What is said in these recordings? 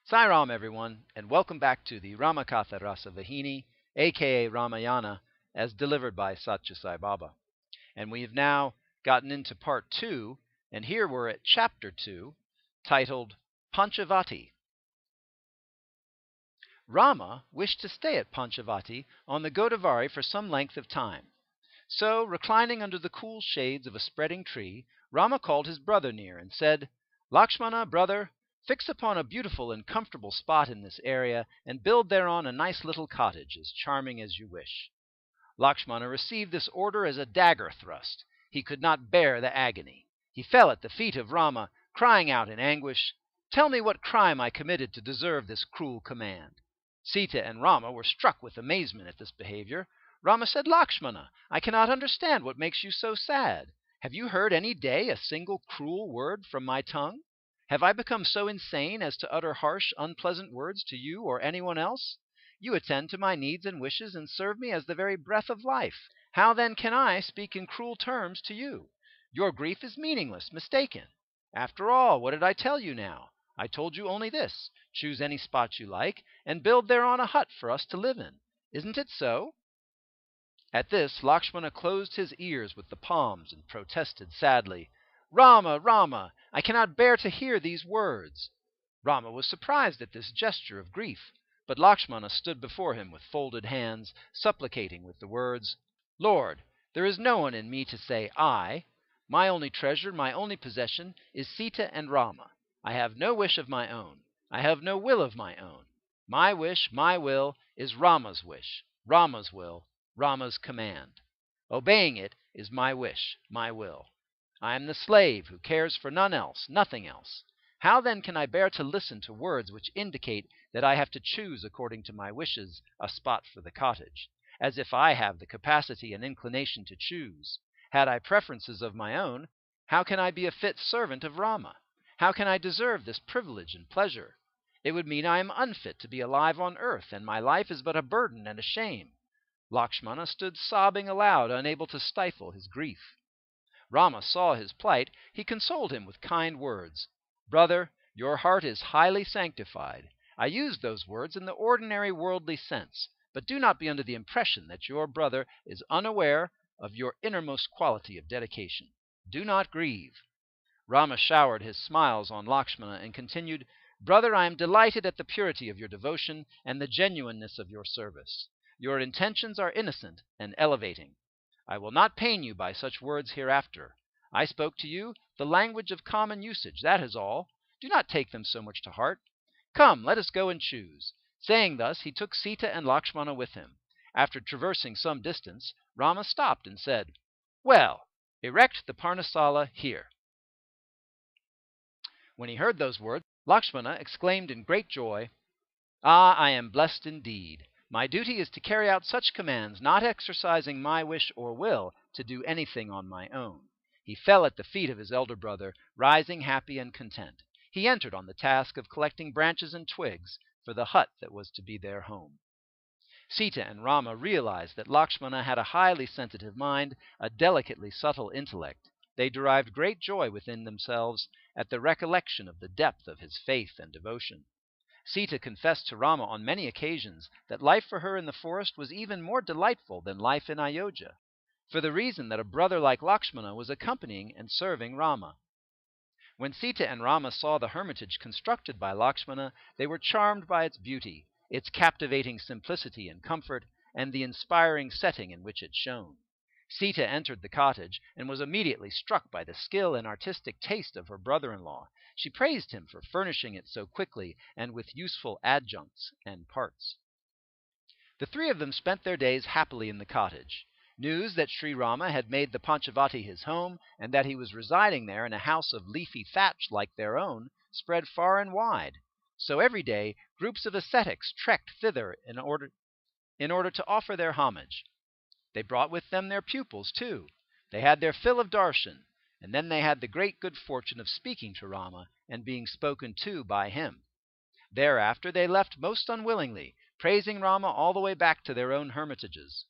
Sai Ram, everyone, and welcome back to the Ramakatha Rasavahini, aka Ramayana, as delivered by Satya Sai Baba. And we have now gotten into part 2, and here we're at chapter 2, titled Panchavati. Rama wished to stay at Panchavati on the Godavari for some length of time. So, reclining under the cool shades of a spreading tree, Rama called his brother near and said, "Lakshmana, brother, fix upon a beautiful and comfortable spot in this area, and build thereon a nice little cottage, as charming as you wish." Lakshmana received this order as a dagger thrust. He could not bear the agony. He fell at the feet of Rama, crying out in anguish, "Tell me what crime I committed to deserve this cruel command." Sita and Rama were struck with amazement at this behavior. Rama said, "Lakshmana, I cannot understand what makes you so sad. Have you heard any day a single cruel word from my tongue? Have I become so insane as to utter harsh, unpleasant words to you or anyone else? You attend to my needs and wishes and serve me as the very breath of life. How then can I speak in cruel terms to you? Your grief is meaningless, mistaken. After all, what did I tell you now? I told you only this: choose any spot you like, and build thereon a hut for us to live in. Isn't it so?" At this, Lakshmana closed his ears with the palms and protested sadly, "Rama, Rama, I cannot bear to hear these words." Rama was surprised at this gesture of grief, but Lakshmana stood before him with folded hands, supplicating with the words, "Lord, there is no one in me to say I. My only treasure, my only possession, is Sita and Rama. I have no wish of my own. I have no will of my own. My wish, my will, is Rama's wish, Rama's will, Rama's command. Obeying it is my wish, my will. I am the slave who cares for none else, nothing else. How then can I bear to listen to words which indicate that I have to choose according to my wishes a spot for the cottage, as if I have the capacity and inclination to choose? Had I preferences of my own, how can I be a fit servant of Rama? How can I deserve this privilege and pleasure? It would mean I am unfit to be alive on earth, and my life is but a burden and a shame." Lakshmana stood sobbing aloud, unable to stifle his grief. Rama saw his plight. He consoled him with kind words. "Brother, your heart is highly sanctified. I used those words in the ordinary worldly sense, but do not be under the impression that your brother is unaware of your innermost quality of dedication. Do not grieve." Rama showered his smiles on Lakshmana and continued, "Brother, I am delighted at the purity of your devotion and the genuineness of your service. Your intentions are innocent and elevating. I will not pain you by such words hereafter. I spoke to you the language of common usage, that is all. Do not take them so much to heart. Come, let us go and choose." Saying thus, he took Sita and Lakshmana with him. After traversing some distance, Rama stopped and said, "Well, erect the Parnasala here." When he heard those words, Lakshmana exclaimed in great joy, "Ah, I am blessed indeed. My duty is to carry out such commands, not exercising my wish or will to do anything on my own." He fell at the feet of his elder brother, rising happy and content. He entered on the task of collecting branches and twigs for the hut that was to be their home. Sita and Rama realized that Lakshmana had a highly sensitive mind, a delicately subtle intellect. They derived great joy within themselves at the recollection of the depth of his faith and devotion. Sita confessed to Rama on many occasions that life for her in the forest was even more delightful than life in Ayodhya, for the reason that a brother like Lakshmana was accompanying and serving Rama. When Sita and Rama saw the hermitage constructed by Lakshmana, they were charmed by its beauty, its captivating simplicity and comfort, and the inspiring setting in which it shone. Sita entered the cottage and was immediately struck by the skill and artistic taste of her brother-in-law. She praised him for furnishing it so quickly and with useful adjuncts and parts. The three of them spent their days happily in the cottage. News that Sri Rama had made the Panchavati his home, and that he was residing there in a house of leafy thatch like their own, spread far and wide. So every day groups of ascetics trekked thither in order to offer their homage. They brought with them their pupils, too. They had their fill of darshan, and then they had the great good fortune of speaking to Rama and being spoken to by him. Thereafter they left most unwillingly, praising Rama all the way back to their own hermitages.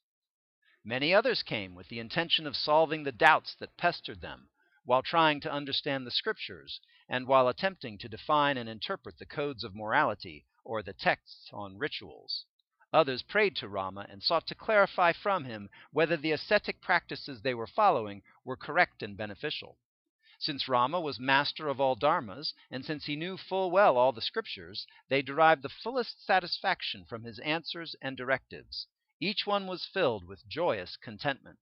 Many others came with the intention of solving the doubts that pestered them. while trying to understand the scriptures, and while attempting to define and interpret the codes of morality or the texts on rituals. Others prayed to Rama and sought to clarify from him whether the ascetic practices they were following were correct and beneficial. Since Rama was master of all dharmas, and since he knew full well all the scriptures, they derived the fullest satisfaction from his answers and directives. Each one was filled with joyous contentment.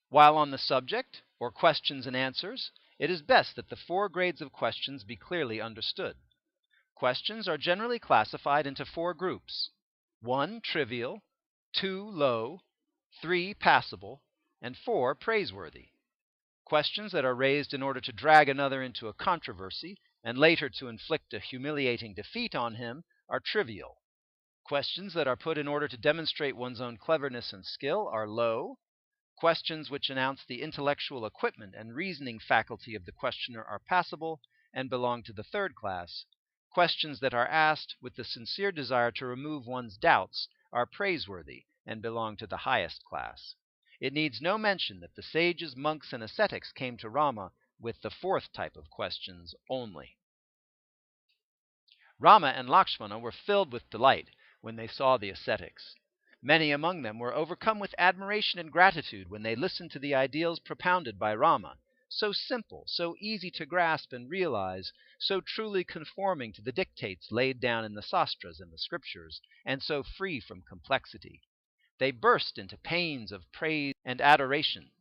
While on the subject, or questions and answers, it is best that the 4 grades of questions be clearly understood. Questions are generally classified into 4 groups: 1 trivial, 2 low, 3 passable, and 4 praiseworthy. Questions that are raised in order to drag another into a controversy and later to inflict a humiliating defeat on him are trivial. Questions that are put in order to demonstrate one's own cleverness and skill are low. Questions which announce the intellectual equipment and reasoning faculty of the questioner are passable and belong to the 3rd class. Questions that are asked with the sincere desire to remove one's doubts are praiseworthy and belong to the highest class. It needs no mention that the sages, monks, and ascetics came to Rama with the 4th type of questions only. Rama and Lakshmana were filled with delight when they saw the ascetics. Many among them were overcome with admiration and gratitude when they listened to the ideals propounded by Rama, so simple, so easy to grasp and realize, so truly conforming to the dictates laid down in the sastras and the scriptures, and so free from complexity. They burst into paeans of praise and adoration.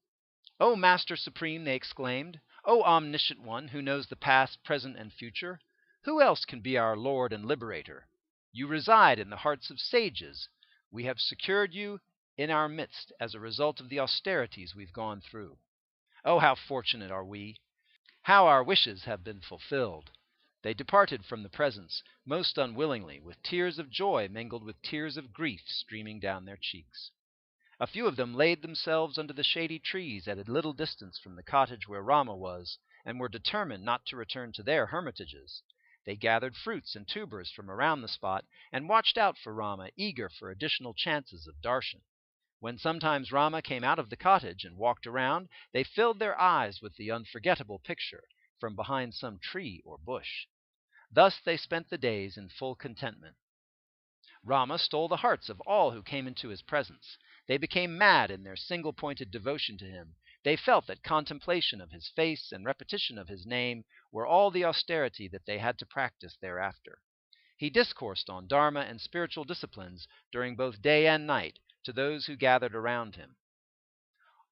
"O Master Supreme," they exclaimed, "O Omniscient One, who knows the past, present, and future, who else can be our Lord and Liberator? You reside in the hearts of sages. We have secured you in our midst as a result of the austerities we've gone through. Oh, how fortunate are we! How our wishes have been fulfilled!" They departed from the presence most unwillingly, with tears of joy mingled with tears of grief streaming down their cheeks. A few of them laid themselves under the shady trees at a little distance from the cottage where Rama was, and were determined not to return to their hermitages. They gathered fruits and tubers from around the spot, and watched out for Rama, eager for additional chances of darshan. When sometimes Rama came out of the cottage and walked around, they filled their eyes with the unforgettable picture from behind some tree or bush. Thus they spent the days in full contentment. Rama stole the hearts of all who came into his presence. They became mad in their single-pointed devotion to him. They felt that contemplation of his face and repetition of his name were all the austerity that they had to practice thereafter. He discoursed on dharma and spiritual disciplines during both day and night to those who gathered around him.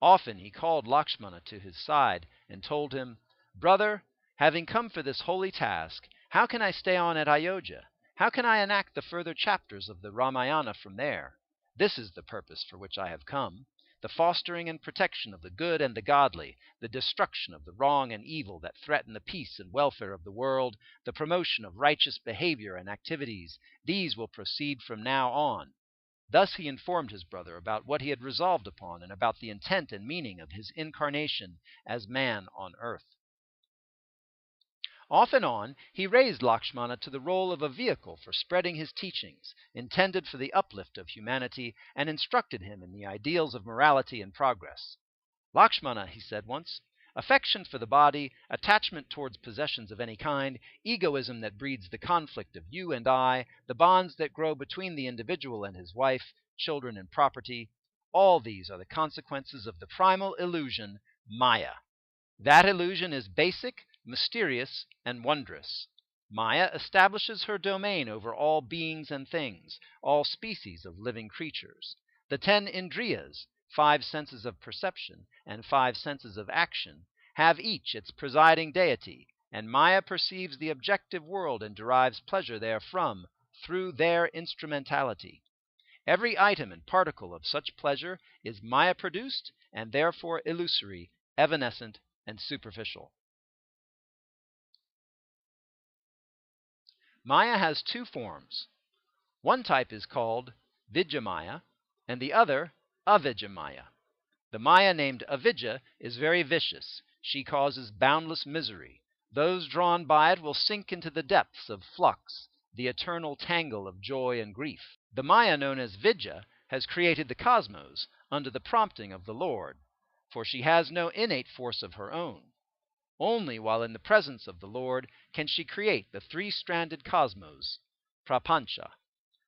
Often he called Lakshmana to his side and told him, "Brother, having come for this holy task, how can I stay on at Ayodhya? How can I enact the further chapters of the Ramayana from there? This is the purpose for which I have come: the fostering and protection of the good and the godly, the destruction of the wrong and evil that threaten the peace and welfare of the world, the promotion of righteous behavior and activities. These will proceed from now on." Thus he informed his brother about what he had resolved upon and about the intent and meaning of his incarnation as man on earth. Off and on, he raised Lakshmana to the role of a vehicle for spreading his teachings, intended for the uplift of humanity, and instructed him in the ideals of morality and progress. "Lakshmana," he said once, "affection for the body, attachment towards possessions of any kind, egoism that breeds the conflict of you and I, the bonds that grow between the individual and his wife, children, and property, all these are the consequences of the primal illusion, Maya. That illusion is basic, mysterious, and wondrous. Maya establishes her domain over all beings and things, all species of living creatures. The 10 indriyas, 5 senses of perception and 5 senses of action, have each its presiding deity, and Maya perceives the objective world and derives pleasure therefrom through their instrumentality. Every item and particle of such pleasure is Maya produced, and therefore illusory, evanescent, and superficial." Maya has 2 forms. One type is called Vijamaya, and the other Avijamaya. The Maya named Avidya is very vicious. She causes boundless misery. Those drawn by it will sink into the depths of flux, the eternal tangle of joy and grief. The Maya known as Vidya has created the cosmos under the prompting of the Lord. for she has no innate force of her own. Only while in the presence of the Lord can she create the three-stranded cosmos, prapancha.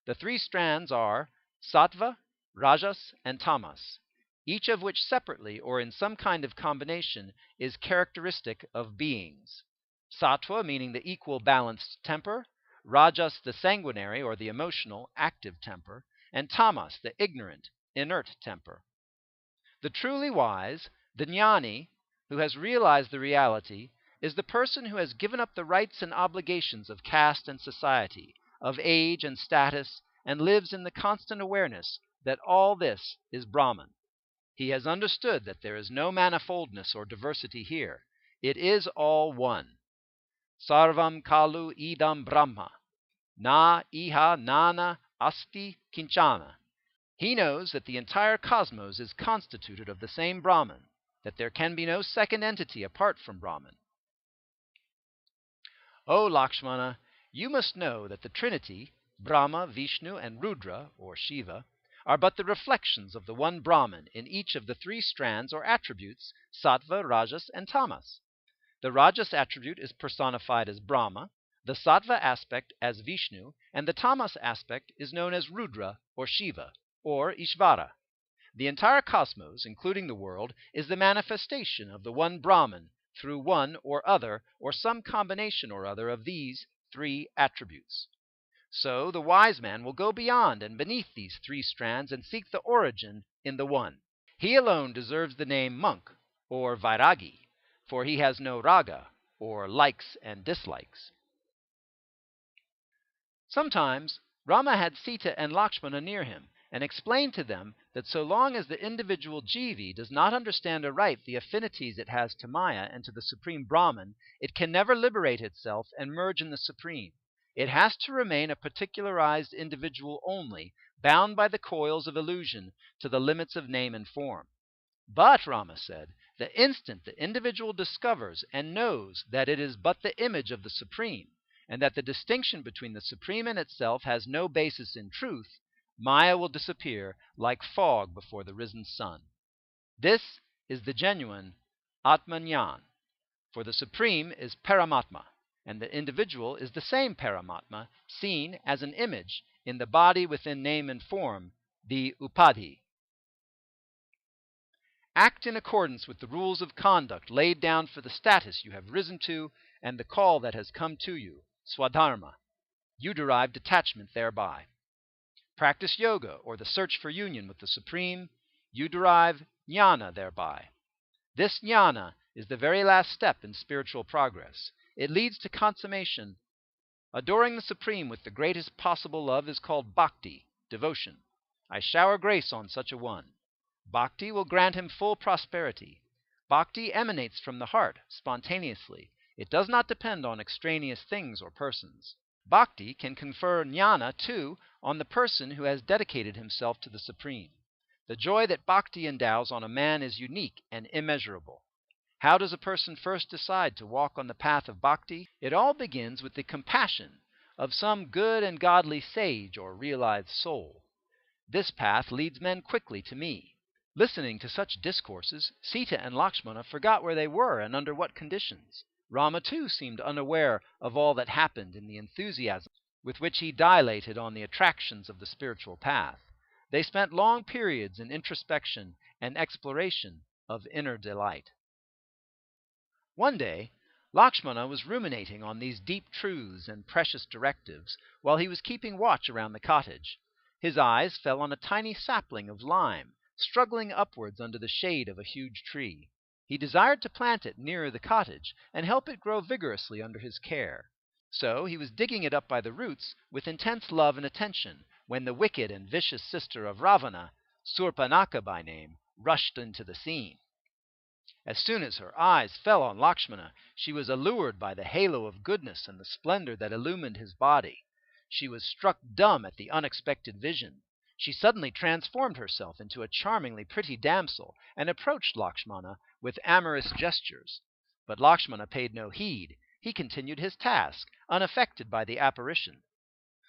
The three strands are sattva, rajas, and tamas, each of which separately or in some kind of combination is characteristic of beings. Sattva meaning the equal balanced temper, rajas the sanguinary or the emotional, active temper, and tamas the ignorant, inert temper. The truly wise, the jnani, who has realized the reality, is the person who has given up the rights and obligations of caste and society, of age and status, and lives in the constant awareness that all this is Brahman. He has understood that there is no manifoldness or diversity here. It is all one. Sarvam kalu idam brahma, na iha nana asti kinchana. He knows that the entire cosmos is constituted of the same Brahman, that there can be no second entity apart from Brahman. O Lakshmana, you must know that the Trinity, Brahma, Vishnu, and Rudra, or Shiva, are but the reflections of the one Brahman in each of the three strands or attributes, sattva, rajas, and tamas. The rajas attribute is personified as Brahma, the sattva aspect as Vishnu, and the tamas aspect is known as Rudra, or Shiva, or Ishvara. The entire cosmos, including the world, is the manifestation of the one Brahman through one or other or some combination or other of these three attributes. So the wise man will go beyond and beneath these three strands and seek the origin in the one. He alone deserves the name monk or vairagi, for he has no raga, or likes and dislikes. Sometimes Rama had Sita and Lakshmana near him, and explained to them that so long as the individual jivi does not understand aright the affinities it has to Maya and to the Supreme Brahman, it can never liberate itself and merge in the Supreme. It has to remain a particularized individual only, bound by the coils of illusion to the limits of name and form. But, Rama said, the instant the individual discovers and knows that it is but the image of the Supreme, and that the distinction between the Supreme and itself has no basis in truth, Maya will disappear like fog before the risen sun. This is the genuine Atmanyan, for the Supreme is Paramatma, and the individual is the same Paramatma, seen as an image in the body within name and form, the Upadhi. Act in accordance with the rules of conduct laid down for the status you have risen to and the call that has come to you, Swadharma. You derive detachment thereby. Practice yoga, or the search for union with the Supreme. You derive jnana thereby. This jnana is the very last step in spiritual progress. It leads to consummation. Adoring the Supreme with the greatest possible love is called bhakti, devotion. I shower grace on such a one. Bhakti will grant him full prosperity. Bhakti emanates from the heart, spontaneously. It does not depend on extraneous things or persons. Bhakti can confer jnana, too, on the person who has dedicated himself to the Supreme. The joy that bhakti endows on a man is unique and immeasurable. How does a person first decide to walk on the path of bhakti? It all begins with the compassion of some good and godly sage or realized soul. This path leads men quickly to me. Listening to such discourses, Sita and Lakshmana forgot where they were and under what conditions. Rama, too, seemed unaware of all that happened in the enthusiasm with which he dilated on the attractions of the spiritual path. They spent long periods in introspection and exploration of inner delight. One day, Lakshmana was ruminating on these deep truths and precious directives while he was keeping watch around the cottage. His eyes fell on a tiny sapling of lime, struggling upwards under the shade of a huge tree. He desired to plant it nearer the cottage and help it grow vigorously under his care. So he was digging it up by the roots with intense love and attention when the wicked and vicious sister of Ravana, Surpanaka by name, rushed into the scene. As soon as her eyes fell on Lakshmana, she was allured by the halo of goodness and the splendor that illumined his body. She was struck dumb at the unexpected vision. She suddenly transformed herself into a charmingly pretty damsel and approached Lakshmana with amorous gestures. But Lakshmana paid no heed. He continued his task, unaffected by the apparition.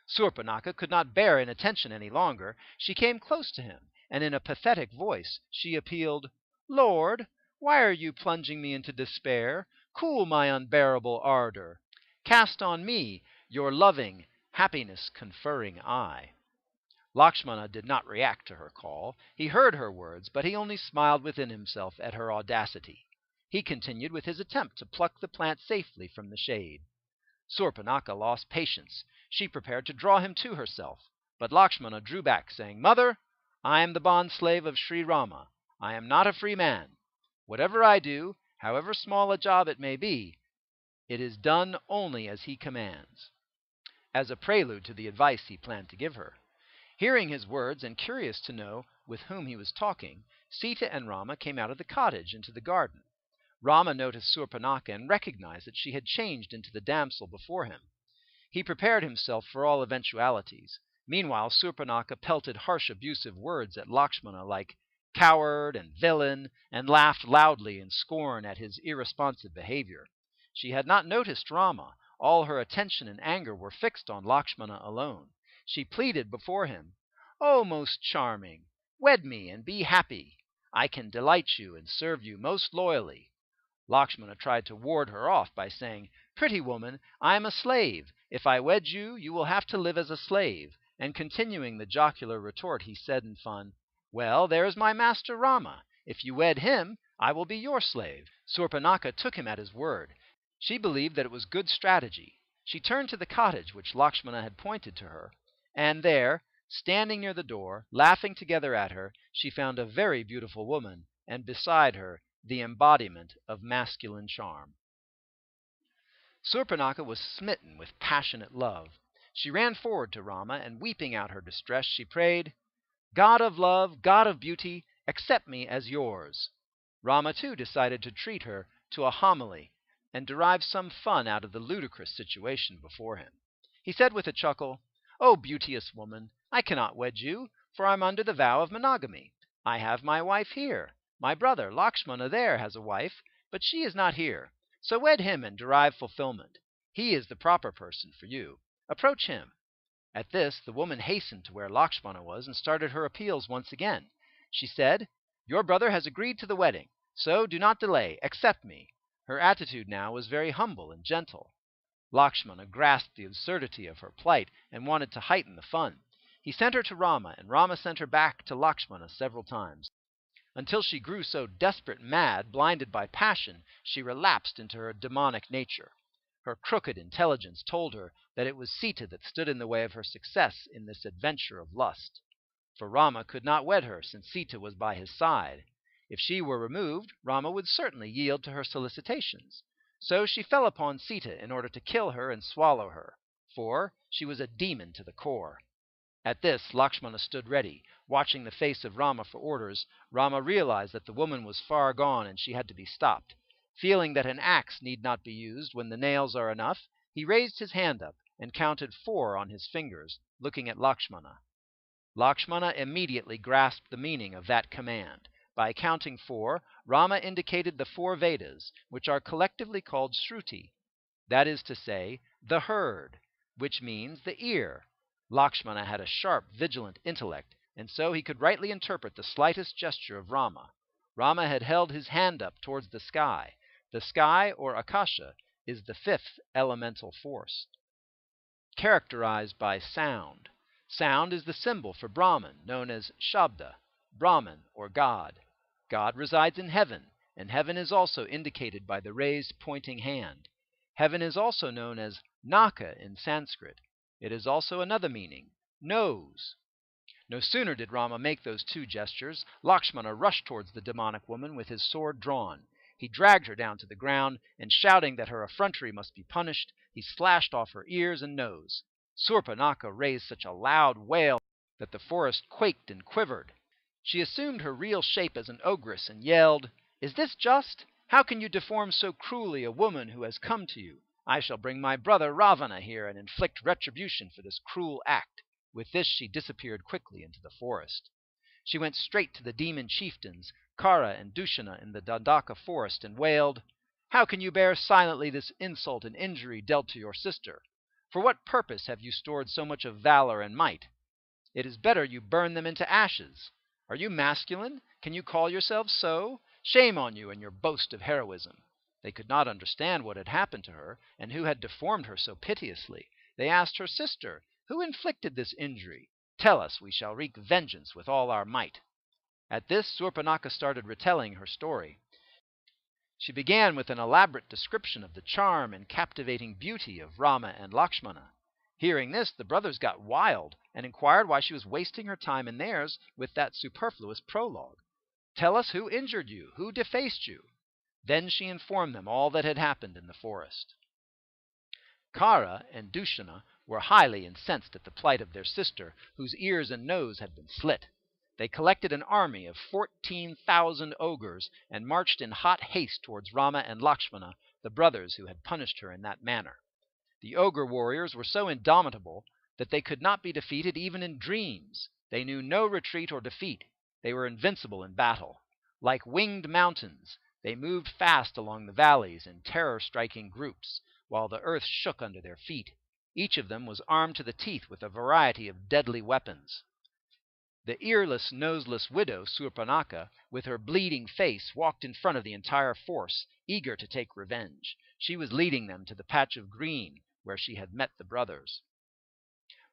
Surpanaka could not bear inattention any longer. She came close to him, and in a pathetic voice she appealed, Lord, why are you plunging me into despair? Cool my unbearable ardor. Cast on me your loving, happiness-conferring eye." Lakshmana did not react to her call. He heard her words, but he only smiled within himself at her audacity. He continued with his attempt to pluck the plant safely from the shade. Surpanaka lost patience. She prepared to draw him to herself, but Lakshmana drew back, saying, "Mother, I am the bond-slave of Sri Rama. I am not a free man. Whatever I do, however small a job it may be, it is done only as he commands," as a prelude to the advice he planned to give her. Hearing his words and curious to know with whom he was talking, Sita and Rama came out of the cottage into the garden. Rama noticed Surpanaka and recognized that she had changed into the damsel before him. He prepared himself for all eventualities. Meanwhile, Surpanaka pelted harsh abusive words at Lakshmana like coward and villain, and laughed loudly in scorn at his irresponsive behavior. She had not noticed Rama. All her attention and anger were fixed on Lakshmana alone. She pleaded before him, "O most charming, wed me and be happy. I can delight you and serve you most loyally." Lakshmana tried to ward her off by saying, "Pretty woman, I am a slave. If I wed you, you will have to live as a slave." And continuing the jocular retort, he said in fun, "Well, there is my master Rama. If you wed him, I will be your slave." Surpanaka took him at his word. She believed that it was good strategy. She turned to the cottage which Lakshmana had pointed to her, and there, standing near the door, laughing together at her, she found a very beautiful woman, and beside her the embodiment of masculine charm. Surpanaka was smitten with passionate love. She ran forward to Rama, and weeping out her distress, she prayed, "God of love, God of beauty, accept me as yours." Rama too decided to treat her to a homily and derive some fun out of the ludicrous situation before him. He said with a chuckle, "O beauteous woman, I cannot wed you, for I am under the vow of monogamy. I have my wife here. My brother Lakshmana there has a wife, but she is not here. So wed him and derive fulfillment. He is the proper person for you. Approach him." At this, the woman hastened to where Lakshmana was and started her appeals once again. She said, "Your brother has agreed to the wedding, so do not delay. Accept me." Her attitude now was very humble and gentle. Lakshmana grasped the absurdity of her plight and wanted to heighten the fun. He sent her to Rama, and Rama sent her back to Lakshmana several times, until she grew so desperate mad, blinded by passion, she relapsed into her demonic nature. Her crooked intelligence told her that it was Sita that stood in the way of her success in this adventure of lust. For Rama could not wed her, since Sita was by his side. If she were removed, Rama would certainly yield to her solicitations. So she fell upon Sita in order to kill her and swallow her, for she was a demon to the core. At this, Lakshmana stood ready, watching the face of Rama for orders. Rama realized that the woman was far gone and she had to be stopped. Feeling that an axe need not be used when the nails are enough, he raised his hand up and counted 4 on his fingers, looking at Lakshmana. Lakshmana immediately grasped the meaning of that command. By counting 4, Rama indicated the 4 Vedas, which are collectively called Shruti, that is to say, the herd, which means the ear. Lakshmana had a sharp, vigilant intellect, and so he could rightly interpret the slightest gesture of Rama. Rama had held his hand up towards the sky. The sky, or Akasha, is the 5th elemental force, characterized by sound. Sound is the symbol for Brahman, known as Shabda, Brahman, or God. God resides in heaven, and heaven is also indicated by the raised pointing hand. Heaven is also known as Naka in Sanskrit. It is also another meaning, nose. No sooner did Rama make those 2 gestures, Lakshmana rushed towards the demonic woman with his sword drawn. He dragged her down to the ground, and shouting that her effrontery must be punished, he slashed off her ears and nose. Surpanaka raised such a loud wail that the forest quaked and quivered. She assumed her real shape as an ogress and yelled, "Is this just? How can you deform so cruelly a woman who has come to you? I shall bring my brother Ravana here and inflict retribution for this cruel act." With this she disappeared quickly into the forest. She went straight to the demon chieftains, Kara and Dushana, in the Dandaka forest, and wailed, "How can you bear silently this insult and injury dealt to your sister? For what purpose have you stored so much of valor and might? It is better you burn them into ashes. Are you masculine? Can you call yourselves so? Shame on you and your boast of heroism." They could not understand what had happened to her, and who had deformed her so piteously. They asked her sister, "Who inflicted this injury? Tell us, we shall wreak vengeance with all our might." At this Surpanaka started retelling her story. She began with an elaborate description of the charm and captivating beauty of Rama and Lakshmana. Hearing this, the brothers got wild and inquired why she was wasting her time and theirs with that superfluous prologue. "Tell us who injured you, who defaced you." Then she informed them all that had happened in the forest. Kara and Dushana were highly incensed at the plight of their sister, whose ears and nose had been slit. They collected an army of 14,000 ogres and marched in hot haste towards Rama and Lakshmana, the brothers who had punished her in that manner. The ogre warriors were so indomitable that they could not be defeated even in dreams. They knew no retreat or defeat. They were invincible in battle. Like winged mountains, they moved fast along the valleys in terror-striking groups, while the earth shook under their feet. Each of them was armed to the teeth with a variety of deadly weapons. The earless, noseless widow, Surpanaka, with her bleeding face, walked in front of the entire force, eager to take revenge. She was leading them to the patch of green where she had met the brothers.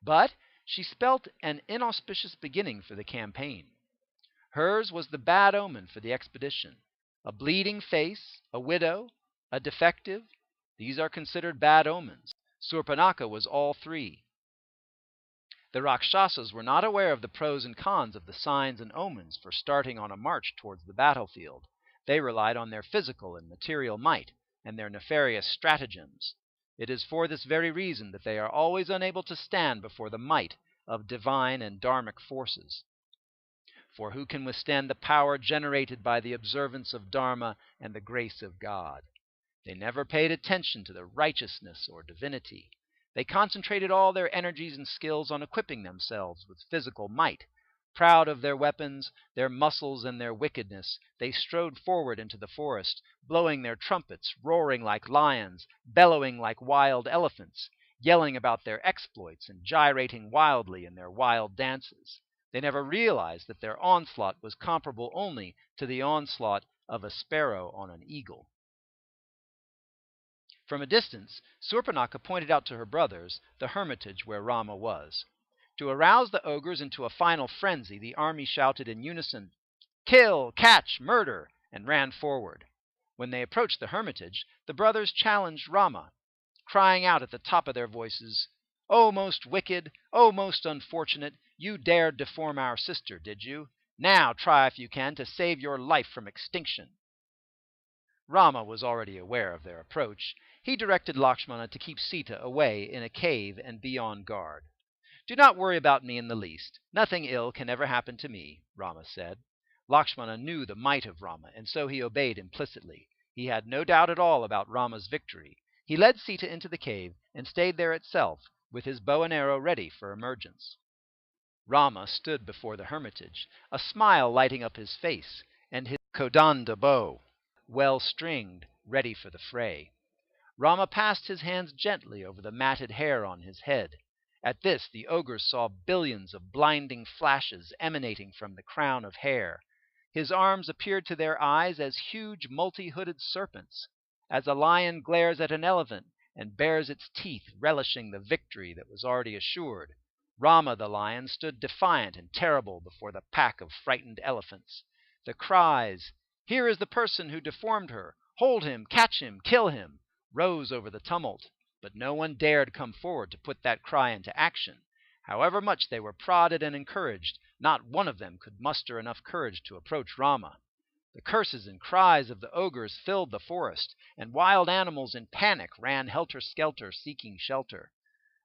But she spelt an inauspicious beginning for the campaign. Hers was the bad omen for the expedition. A bleeding face, a widow, a defective, these are considered bad omens. Surpanaka was all three. The Rakshasas were not aware of the pros and cons of the signs and omens for starting on a march towards the battlefield. They relied on their physical and material might and their nefarious stratagems. It is for this very reason that they are always unable to stand before the might of divine and dharmic forces. For who can withstand the power generated by the observance of Dharma and the grace of God? They never paid attention to the righteousness or divinity. They concentrated all their energies and skills on equipping themselves with physical might. Proud of their weapons, their muscles, and their wickedness, they strode forward into the forest, blowing their trumpets, roaring like lions, bellowing like wild elephants, yelling about their exploits and gyrating wildly in their wild dances. They never realized that their onslaught was comparable only to the onslaught of a sparrow on an eagle. From a distance, Surpanaka pointed out to her brothers the hermitage where Rama was. To arouse the ogres into a final frenzy, the army shouted in unison, "Kill, catch, murder," and ran forward. When they approached the hermitage, the brothers challenged Rama, crying out at the top of their voices, "O most wicked, O most unfortunate, you dared deform our sister, did you? Now try if you can to save your life from extinction." Rama was already aware of their approach. He directed Lakshmana to keep Sita away in a cave and be on guard. "Do not worry about me in the least. Nothing ill can ever happen to me," Rama said. Lakshmana knew the might of Rama, and so he obeyed implicitly. He had no doubt at all about Rama's victory. He led Sita into the cave and stayed there itself, with his bow and arrow ready for emergence. Rama stood before the hermitage, a smile lighting up his face, and his kodanda bow well stringed, ready for the fray. Rama passed his hands gently over the matted hair on his head. At this the ogres saw billions of blinding flashes emanating from the crown of hair. His arms appeared to their eyes as huge multi-hooded serpents, as a lion glares at an elephant and bares its teeth, relishing the victory that was already assured. Rama the lion stood defiant and terrible before the pack of frightened elephants. The cries, "Here is the person who deformed her! Hold him! Catch him! Kill him!" rose over the tumult, but no one dared come forward to put that cry into action. However much they were prodded and encouraged, not one of them could muster enough courage to approach Rama. The curses and cries of the ogres filled the forest, and wild animals in panic ran helter-skelter seeking shelter.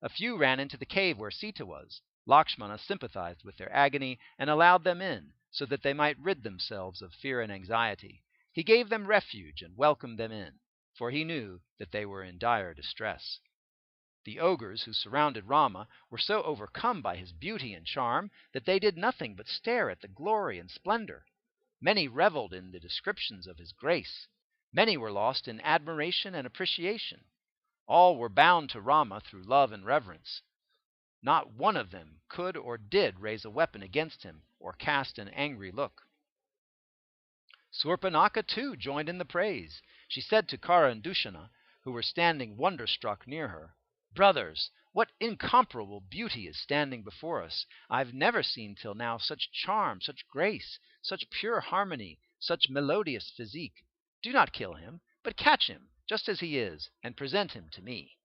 A few ran into the cave where Sita was. Lakshmana sympathized with their agony and allowed them in, so that they might rid themselves of fear and anxiety. He gave them refuge and welcomed them in, for he knew that they were in dire distress. The ogres who surrounded Rama were so overcome by his beauty and charm that they did nothing but stare at the glory and splendor. Many reveled in the descriptions of his grace. Many were lost in admiration and appreciation. All were bound to Rama through love and reverence. Not one of them could or did raise a weapon against him or cast an angry look. Surpanaka too joined in the praise. She said to Kara and Dushana, who were standing wonderstruck near her, "Brothers, what incomparable beauty is standing before us! I've never seen till now such charm, such grace, such pure harmony, such melodious physique. Do not kill him, but catch him just as he is, and present him to me."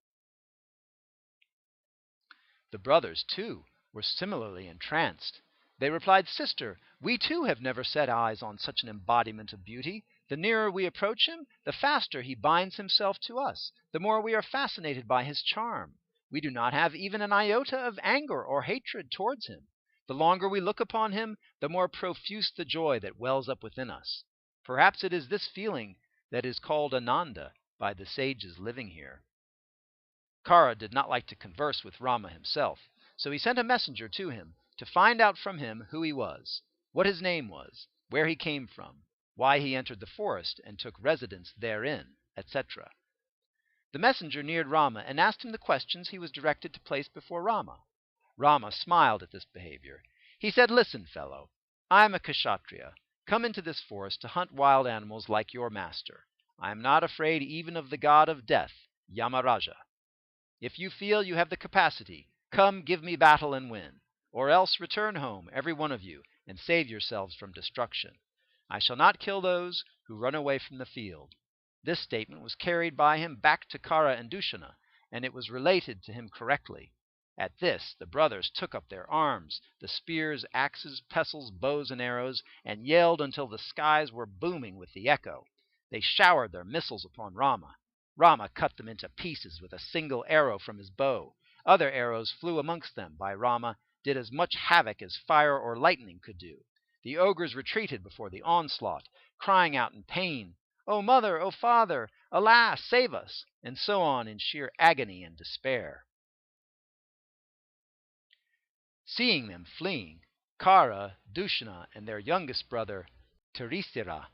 The brothers, too, were similarly entranced. They replied, "Sister, we too have never set eyes on such an embodiment of beauty. The nearer we approach him, the faster he binds himself to us, the more we are fascinated by his charm. We do not have even an iota of anger or hatred towards him. The longer we look upon him, the more profuse the joy that wells up within us. Perhaps it is this feeling that is called Ananda by the sages living here." Kara did not like to converse with Rama himself, so he sent a messenger to him to find out from him who he was, what his name was, where he came from, why he entered the forest and took residence therein, etc. The messenger neared Rama and asked him the questions he was directed to place before Rama. Rama smiled at this behavior. He said, "Listen, fellow, I am a kshatriya, come into this forest to hunt wild animals like your master. I am not afraid even of the god of death, Yamaraja. If you feel you have the capacity, come give me battle and win, or else return home, every one of you, and save yourselves from destruction. I shall not kill those who run away from the field." This statement was carried by him back to Kara and Dushana, and it was related to him correctly. At this the brothers took up their arms, the spears, axes, pestles, bows, and arrows, and yelled until the skies were booming with the echo. They showered their missiles upon Rama. Rama cut them into pieces with a single arrow from his bow. Other arrows flew amongst them by Rama, did as much havoc as fire or lightning could do. The ogres retreated before the onslaught, crying out in pain, "O mother, O father, alas, save us!" and so on in sheer agony and despair. Seeing them fleeing, Kara, Dushana, and their youngest brother, Tirisira,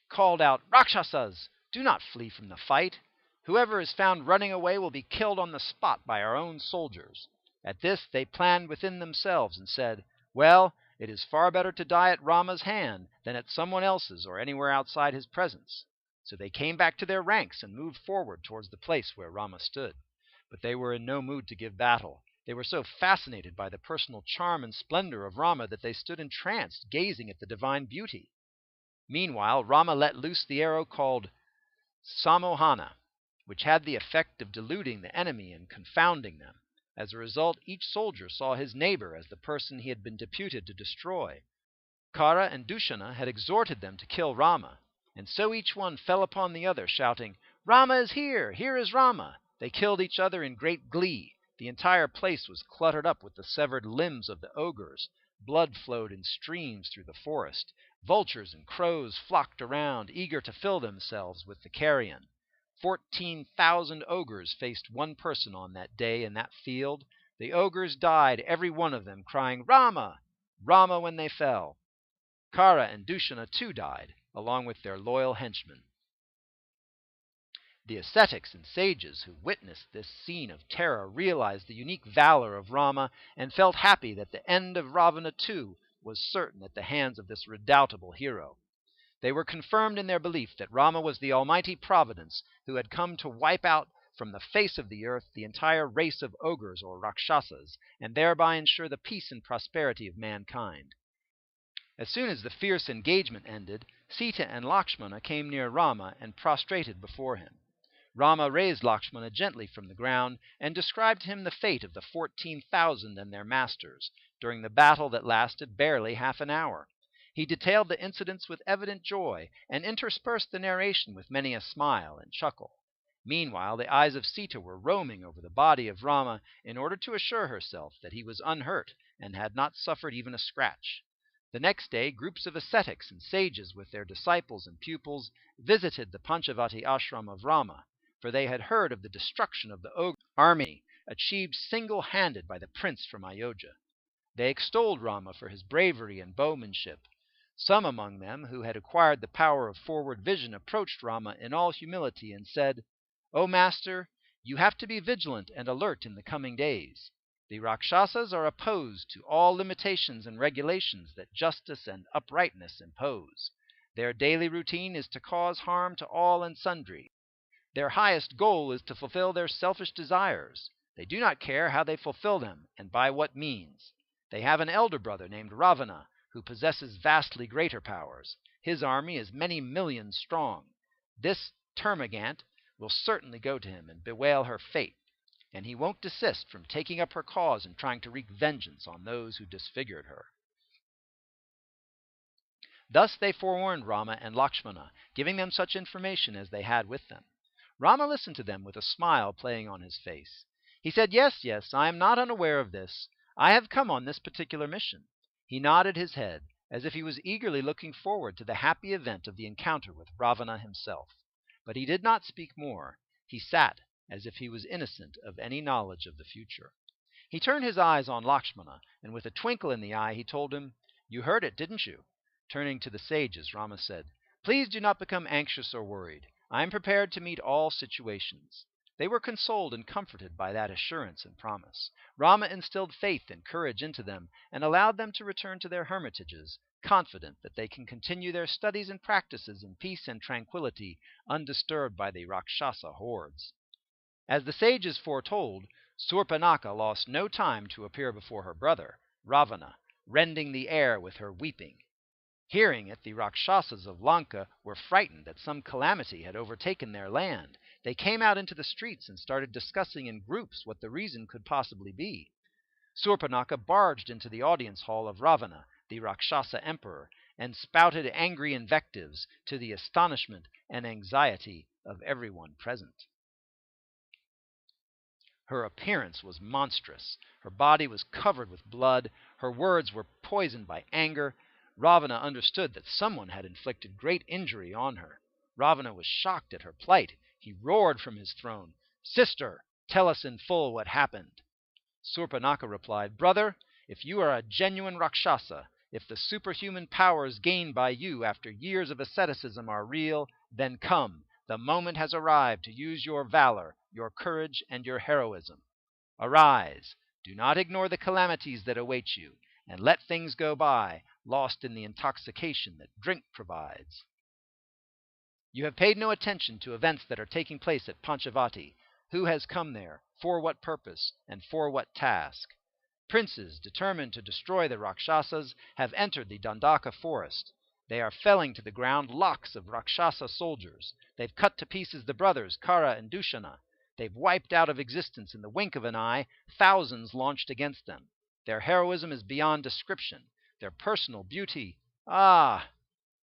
called out, "Rakshasas, do not flee from the fight. Whoever is found running away will be killed on the spot by our own soldiers." At this they planned within themselves and said, "Well, it is far better to die at Rama's hand than at someone else's or anywhere outside his presence." So they came back to their ranks and moved forward towards the place where Rama stood. But they were in no mood to give battle. They were so fascinated by the personal charm and splendor of Rama that they stood entranced, gazing at the divine beauty. Meanwhile, Rama let loose the arrow called Samohana, which had the effect of deluding the enemy and confounding them. As a result, each soldier saw his neighbor as the person he had been deputed to destroy. Kara and Dushana had exhorted them to kill Rama, and so each one fell upon the other, shouting, "Rama is here! Here is Rama!" They killed each other in great glee. The entire place was cluttered up with the severed limbs of the ogres. Blood flowed in streams through the forest. Vultures and crows flocked around, eager to fill themselves with the carrion. 14,000 ogres faced one person on that day in that field. The ogres died, every one of them, crying, "Rama! Rama!" when they fell. Kara and Dushana too died, along with their loyal henchmen. The ascetics and sages who witnessed this scene of terror realized the unique valor of Rama and felt happy that the end of Ravana too was certain at the hands of this redoubtable hero. They were confirmed in their belief that Rama was the almighty providence who had come to wipe out from the face of the earth the entire race of ogres or rakshasas, and thereby ensure the peace and prosperity of mankind. As soon as the fierce engagement ended, Sita and Lakshmana came near Rama and prostrated before him. Rama raised Lakshmana gently from the ground and described to him the fate of the 14,000 and their masters during the battle that lasted barely half an hour. He detailed the incidents with evident joy and interspersed the narration with many a smile and chuckle. Meanwhile, the eyes of Sita were roaming over the body of Rama in order to assure herself that he was unhurt and had not suffered even a scratch. The next day, groups of ascetics and sages with their disciples and pupils visited the Panchavati ashram of Rama, for they had heard of the destruction of the ogre army achieved single-handed by the prince from Ayodhya. They extolled Rama for his bravery and bowmanship. Some among them who had acquired the power of forward vision approached Rama in all humility and said, "O Master, you have to be vigilant and alert in the coming days. The Rakshasas are opposed to all limitations and regulations that justice and uprightness impose. Their daily routine is to cause harm to all and sundry. Their highest goal is to fulfill their selfish desires. They do not care how they fulfill them and by what means. They have an elder brother named Ravana, who possesses vastly greater powers. His army is many millions strong. This termagant will certainly go to him and bewail her fate, and he won't desist from taking up her cause and trying to wreak vengeance on those who disfigured her." Thus they forewarned Rama and Lakshmana, giving them such information as they had with them. Rama listened to them with a smile playing on his face. He said, "Yes, yes, I am not unaware of this. I have come on this particular mission." He nodded his head, as if he was eagerly looking forward to the happy event of the encounter with Ravana himself. But he did not speak more. He sat as if he was innocent of any knowledge of the future. He turned his eyes on Lakshmana, and with a twinkle in the eye he told him, "You heard it, didn't you?" Turning to the sages, Rama said, "Please do not become anxious or worried. I am prepared to meet all situations." They were consoled and comforted by that assurance and promise. Rama instilled faith and courage into them and allowed them to return to their hermitages, confident that they can continue their studies and practices in peace and tranquility, undisturbed by the Rakshasa hordes. As the sages foretold, Surpanaka lost no time to appear before her brother, Ravana, rending the air with her weeping. Hearing it, the Rakshasas of Lanka were frightened that some calamity had overtaken their land. They came out into the streets and started discussing in groups what the reason could possibly be. Surpanaka barged into the audience hall of Ravana, the Rakshasa emperor, and spouted angry invectives to the astonishment and anxiety of everyone present. Her appearance was monstrous. Her body was covered with blood. Her words were poisoned by anger. Ravana understood that someone had inflicted great injury on her. Ravana was shocked at her plight. He roared from his throne, "Sister, tell us in full what happened." Surpanaka replied, "Brother, if you are a genuine Rakshasa, if the superhuman powers gained by you after years of asceticism are real, then come, the moment has arrived to use your valor, your courage, and your heroism. Arise, do not ignore the calamities that await you, and let things go by, lost in the intoxication that drink provides. You have paid no attention to events that are taking place at Panchavati. Who has come there, for what purpose, and for what task? Princes, determined to destroy the Rakshasas, have entered the Dandaka forest. They are felling to the ground lakhs of Rakshasa soldiers. They've cut to pieces the brothers Kara and Dushana. They've wiped out of existence in the wink of an eye thousands launched against them. Their heroism is beyond description. Their personal beauty, ah!"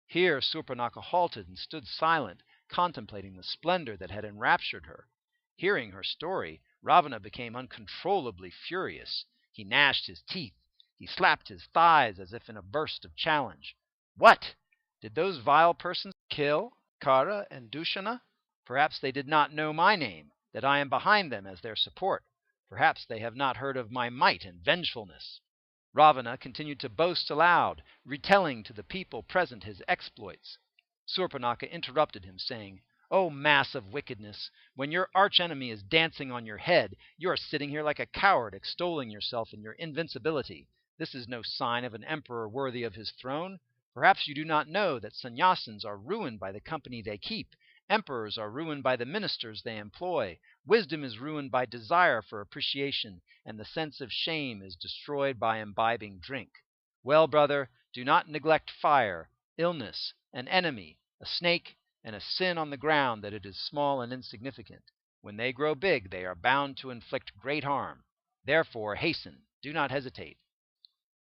Here Surpanaka halted and stood silent, contemplating the splendor that had enraptured her. Hearing her story, Ravana became uncontrollably furious. He gnashed his teeth. He slapped his thighs as if in a burst of challenge. "What? Did those vile persons kill Kara and Dushana? Perhaps they did not know my name, that I am behind them as their support. Perhaps they have not heard of my might and vengefulness." Ravana continued to boast aloud, retelling to the people present his exploits. Surpanaka interrupted him, saying, "O mass of wickedness! When your archenemy is dancing on your head, you are sitting here like a coward, extolling yourself in your invincibility. This is no sign of an emperor worthy of his throne. Perhaps you do not know that sannyasins are ruined by the company they keep. Emperors are ruined by the ministers they employ. Wisdom is ruined by desire for appreciation, and the sense of shame is destroyed by imbibing drink. Well, brother, do not neglect fire, illness, an enemy, a snake, and a sin on the ground that it is small and insignificant. When they grow big, they are bound to inflict great harm. Therefore, hasten, do not hesitate."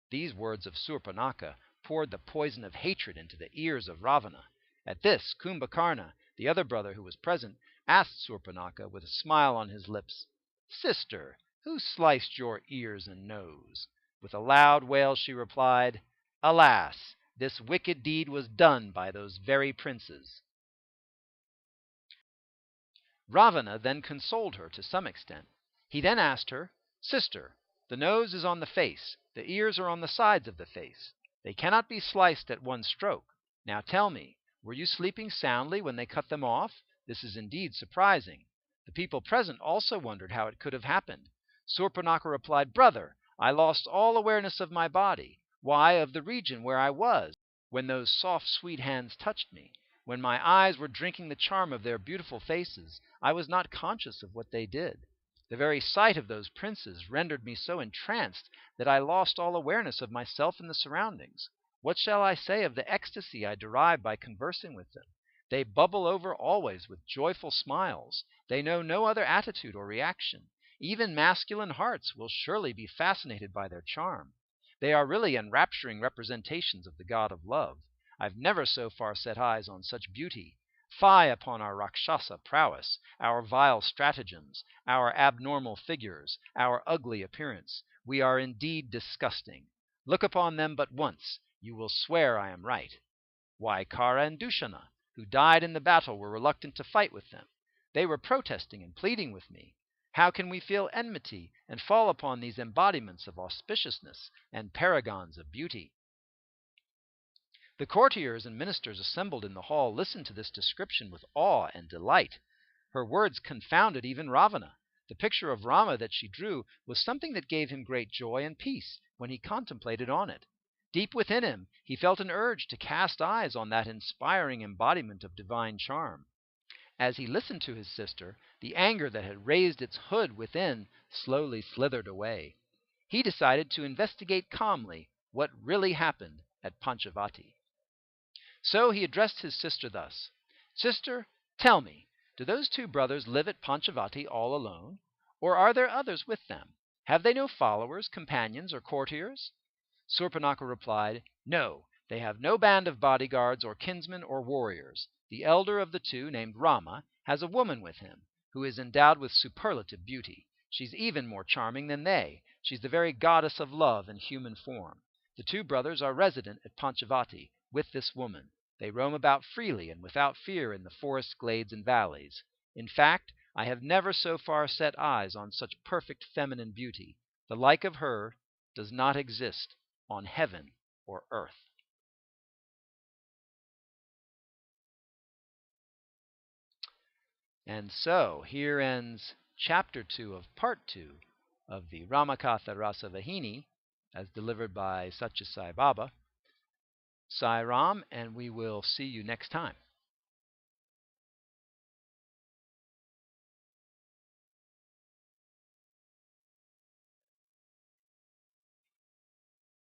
These words of Surpanaka poured the poison of hatred into the ears of Ravana. At this, Kumbhakarna, the other brother who was present, asked Surpanaka with a smile on his lips, "Sister, who sliced your ears and nose?" With a loud wail she replied, "Alas, this wicked deed was done by those very princes." Ravana then consoled her to some extent. He then asked her, "Sister, the nose is on the face, the ears are on the sides of the face. They cannot be sliced at one stroke. Now tell me, were you sleeping soundly when they cut them off? This is indeed surprising." The people present also wondered how it could have happened. Surpanaka replied, "Brother, I lost all awareness of my body. Why, of the region where I was. When those soft, sweet hands touched me, when my eyes were drinking the charm of their beautiful faces, I was not conscious of what they did. The very sight of those princes rendered me so entranced that I lost all awareness of myself and the surroundings. What shall I say of the ecstasy I derive by conversing with them? They bubble over always with joyful smiles. They know no other attitude or reaction. Even masculine hearts will surely be fascinated by their charm. They are really enrapturing representations of the god of love. I've never so far set eyes on such beauty. Fie upon our Rakshasa prowess, our vile stratagems, our abnormal figures, our ugly appearance. We are indeed disgusting. Look upon them but once, you will swear I am right. Why, Kara and Dushana, who died in the battle, were reluctant to fight with them. They were protesting and pleading with me. How can we feel enmity and fall upon these embodiments of auspiciousness and paragons of beauty? The courtiers and ministers assembled in the hall listened to this description with awe and delight. Her words confounded even Ravana. The picture of Rama that she drew was something that gave him great joy and peace when he contemplated on it. Deep within him he felt an urge to cast eyes on that inspiring embodiment of divine charm. As he listened to his sister, the anger that had raised its hood within slowly slithered away. He decided to investigate calmly what really happened at Panchavati. So he addressed his sister thus: "Sister, tell me, do those two brothers live at Panchavati all alone? Or are there others with them? Have they no followers, companions, or courtiers?" Surpanaka replied, "No, they have no band of bodyguards or kinsmen or warriors. The elder of the two, named Rama, has a woman with him, who is endowed with superlative beauty. She's even more charming than they. She's the very goddess of love in human form. The two brothers are resident at Panchavati with this woman. They roam about freely and without fear in the forest glades and valleys. In fact, I have never so far set eyes on such perfect feminine beauty. The like of her does not exist on heaven or earth." And so here ends chapter 2 of part 2 of the Ramakatha Rasavahini, as delivered by Satyasai Baba. Sai Ram, and we will see you next time.